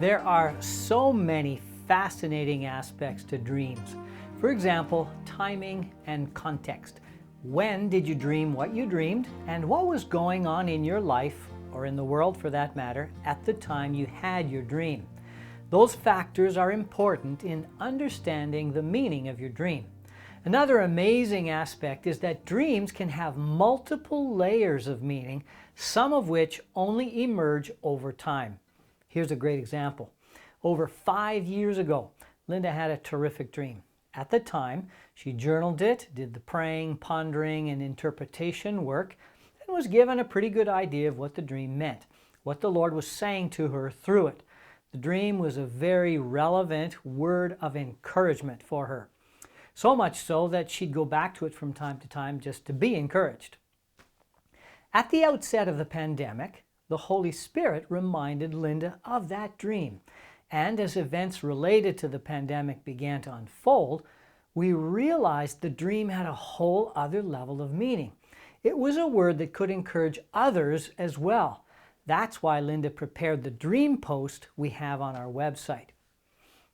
There are so many fascinating aspects to dreams. For example, timing and context. When did you dream what you dreamed, and what was going on in your life, or in the world for that matter, at the time you had your dream? Those factors are important in understanding the meaning of your dream. Another amazing aspect is that dreams can have multiple layers of meaning, some of which only emerge over time. Here's a great example. Over 5 years ago, Linda had a terrific dream. At the time, she journaled it, did the praying, pondering, and interpretation work, and was given a pretty good idea of what the dream meant, what the Lord was saying to her through it. The dream was a very relevant word of encouragement for her. So much so that she'd go back to it from time to time just to be encouraged. At the outset of the pandemic, the Holy Spirit reminded Linda of that dream. And as events related to the pandemic began to unfold, we realized the dream had a whole other level of meaning. It was a word that could encourage others as well. That's why Linda prepared the dream post we have on our website.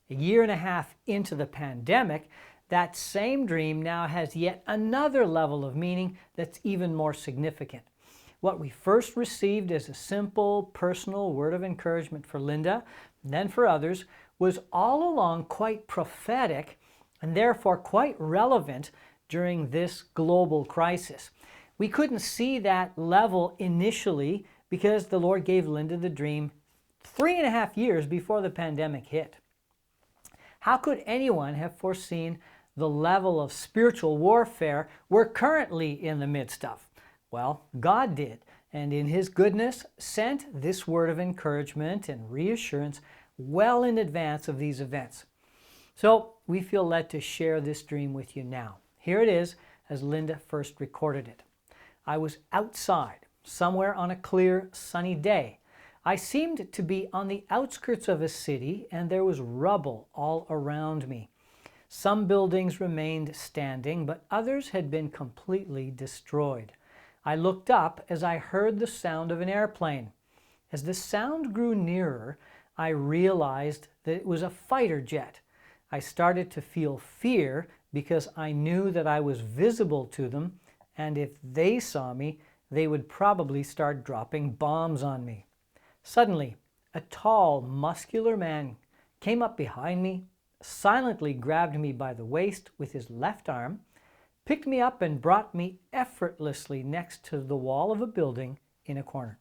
A year and a half into the pandemic, that same dream now has yet another level of meaning that's even more significant. What we first received as a simple, personal word of encouragement for Linda, and then for others, was all along quite prophetic and therefore quite relevant during this global crisis. We couldn't see that level initially because the Lord gave Linda the dream 3.5 years before the pandemic hit. How could anyone have foreseen the level of spiritual warfare we're currently in the midst of? Well, God did, and in His goodness sent this word of encouragement and reassurance well in advance of these events. So we feel led to share this dream with you now. Here it is as Linda first recorded it. I was outside, somewhere on a clear, sunny day. I seemed to be on the outskirts of a city, and there was rubble all around me. Some buildings remained standing, but others had been completely destroyed. I looked up as I heard the sound of an airplane. As the sound grew nearer, I realized that it was a fighter jet. I started to feel fear because I knew that I was visible to them, and if they saw me, they would probably start dropping bombs on me. Suddenly, a tall, muscular man came up behind me, silently grabbed me by the waist with his left arm, picked me up and brought me effortlessly next to the wall of a building in a corner.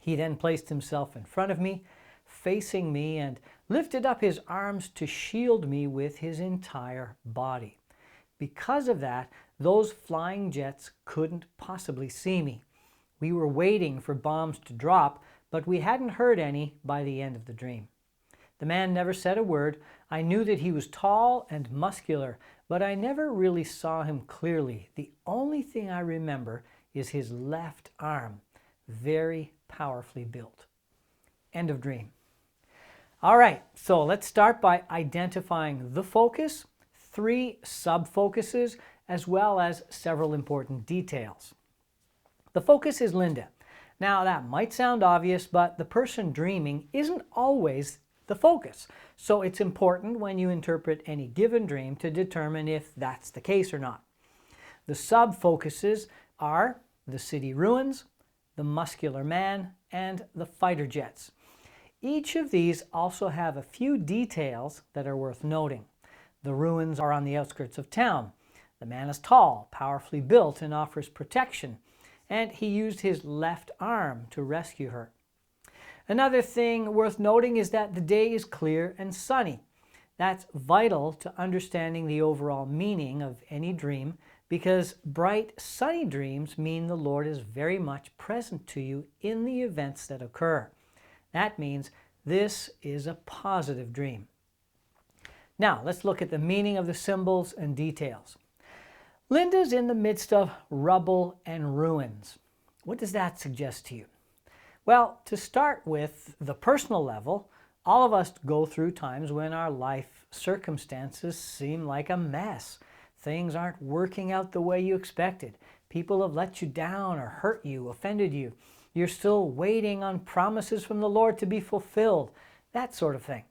He then placed himself in front of me, facing me, and lifted up his arms to shield me with his entire body. Because of that, those flying jets couldn't possibly see me. We were waiting for bombs to drop, but we hadn't heard any by the end of the dream. The man never said a word. I knew that he was tall and muscular, but I never really saw him clearly. The only thing I remember is his left arm, very powerfully built. End of dream. All right, so let's start by identifying the focus, 3 sub-focuses, as well as several important details. The focus is Linda. Now, that might sound obvious, but the person dreaming isn't always the focus. So it's important when you interpret any given dream to determine if that's the case or not. The sub-focuses are the city ruins, the muscular man, and the fighter jets. Each of these also have a few details that are worth noting. The ruins are on the outskirts of town. The man is tall, powerfully built, and offers protection, and he used his left arm to rescue her. Another thing worth noting is that the day is clear and sunny. That's vital to understanding the overall meaning of any dream, because bright, sunny dreams mean the Lord is very much present to you in the events that occur. That means this is a positive dream. Now, let's look at the meaning of the symbols and details. Linda's in the midst of rubble and ruins. What does that suggest to you? Well, to start with the personal level, all of us go through times when our life circumstances seem like a mess. Things aren't working out the way you expected. People have let you down or hurt you, offended you. You're still waiting on promises from the Lord to be fulfilled. that sort of thing.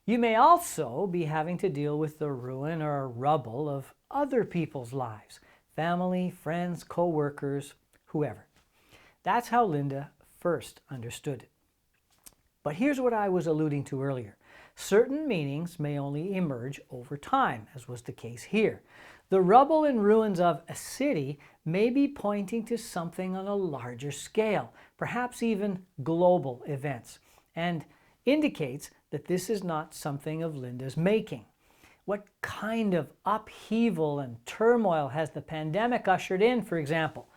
You may also be having to deal with the ruin or rubble of other people's lives, family, friends, co-workers, whoever. That's how Linda first understood it. But here's what I was alluding to earlier. Certain meanings may only emerge over time, as was the case here. The rubble and ruins of a city may be pointing to something on a larger scale, perhaps even global events, and indicates that this is not something of Linda's making. What kind of upheaval and turmoil has the pandemic ushered in, for example?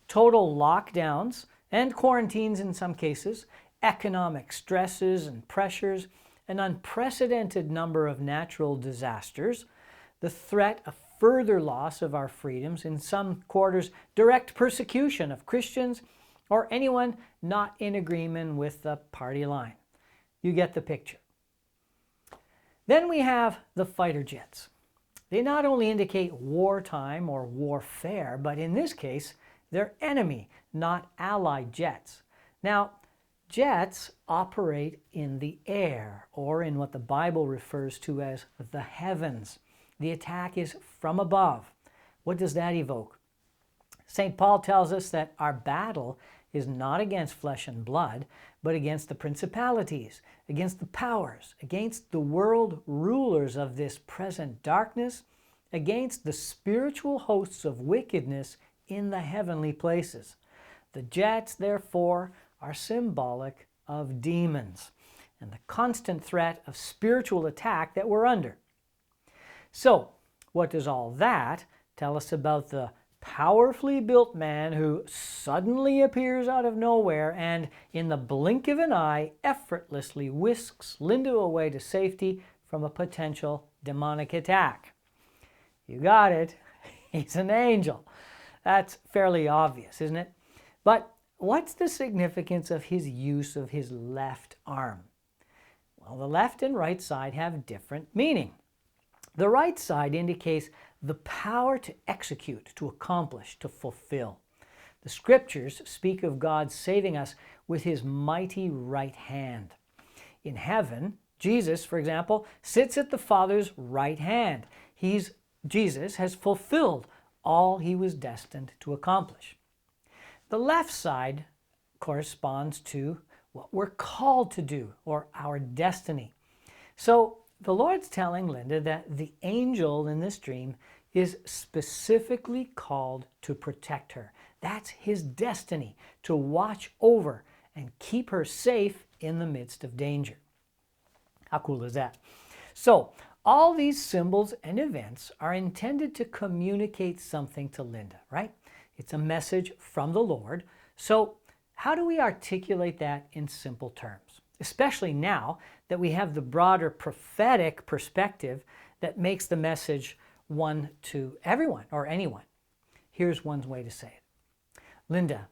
Total lockdowns and quarantines in some cases, economic stresses and pressures, an unprecedented number of natural disasters, the threat of further loss of our freedoms, in some quarters direct persecution of Christians or anyone not in agreement with the party line. You get the picture. Then we have the fighter jets. They not only indicate wartime or warfare, but in this case, they're enemy, not allied jets. Now, jets operate in the air, or in what the Bible refers to as the heavens. The attack is from above. What does that evoke? St. Paul tells us that our battle is not against flesh and blood, but against the principalities, against the powers, against the world rulers of this present darkness, against the spiritual hosts of wickedness in the heavenly places. The jets, therefore, are symbolic of demons and the constant threat of spiritual attack that we're under. So, what does all that tell us about the powerfully built man who suddenly appears out of nowhere and, in the blink of an eye, effortlessly whisks Linda away to safety from a potential demonic attack? You got it. He's an angel. That's fairly obvious, isn't it? But what's the significance of his use of his left arm? Well, the left and right side have different meaning. The right side indicates the power to execute, to accomplish, to fulfill. The scriptures speak of God saving us with his mighty right hand. In heaven, Jesus, for example, sits at the Father's right hand. Jesus has fulfilled all he was destined to accomplish. The left side corresponds to what we're called to do, or our destiny. So the Lord's telling Linda that the angel in this dream is specifically called to protect her. That's his destiny, to watch over and keep her safe in the midst of danger. How cool is that? So, all these symbols and events are intended to communicate something to Linda, right? It's a message from the Lord. So, how do we articulate that in simple terms? Especially now that we have the broader prophetic perspective that makes the message one to everyone or anyone. Here's one way to say it. Linda,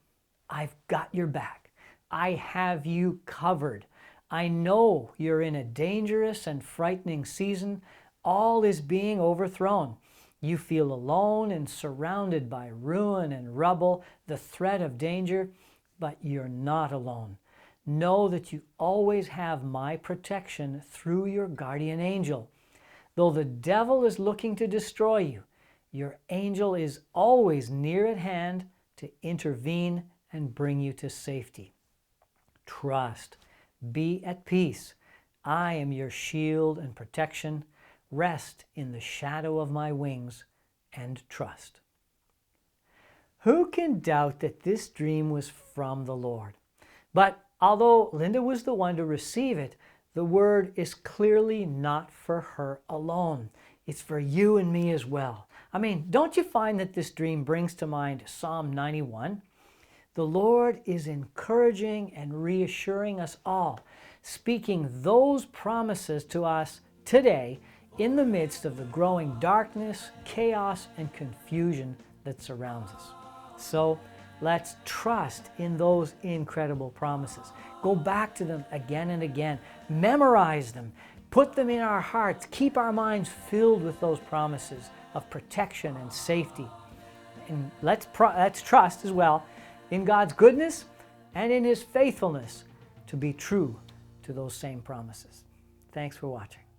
I've got your back. I have you covered. I know you're in a dangerous and frightening season. All is being overthrown. You feel alone and surrounded by ruin and rubble, the threat of danger, but you're not alone. Know that you always have my protection through your guardian angel. Though the devil is looking to destroy you, your angel is always near at hand to intervene and bring you to safety. Trust. Be at peace. I am your shield and protection. Rest in the shadow of my wings and trust. Who can doubt that this dream was from the Lord? But although Linda was the one to receive it, the word is clearly not for her alone. It's for you and me as well. I mean, don't you find that this dream brings to mind Psalm 91? The Lord is encouraging and reassuring us all, speaking those promises to us today in the midst of the growing darkness, chaos, and confusion that surrounds us. So let's trust in those incredible promises. Go back to them again and again. Memorize them. Put them in our hearts. Keep our minds filled with those promises of protection and safety. And let's trust as well in God's goodness and in his faithfulness to be true to those same promises. Thanks for watching.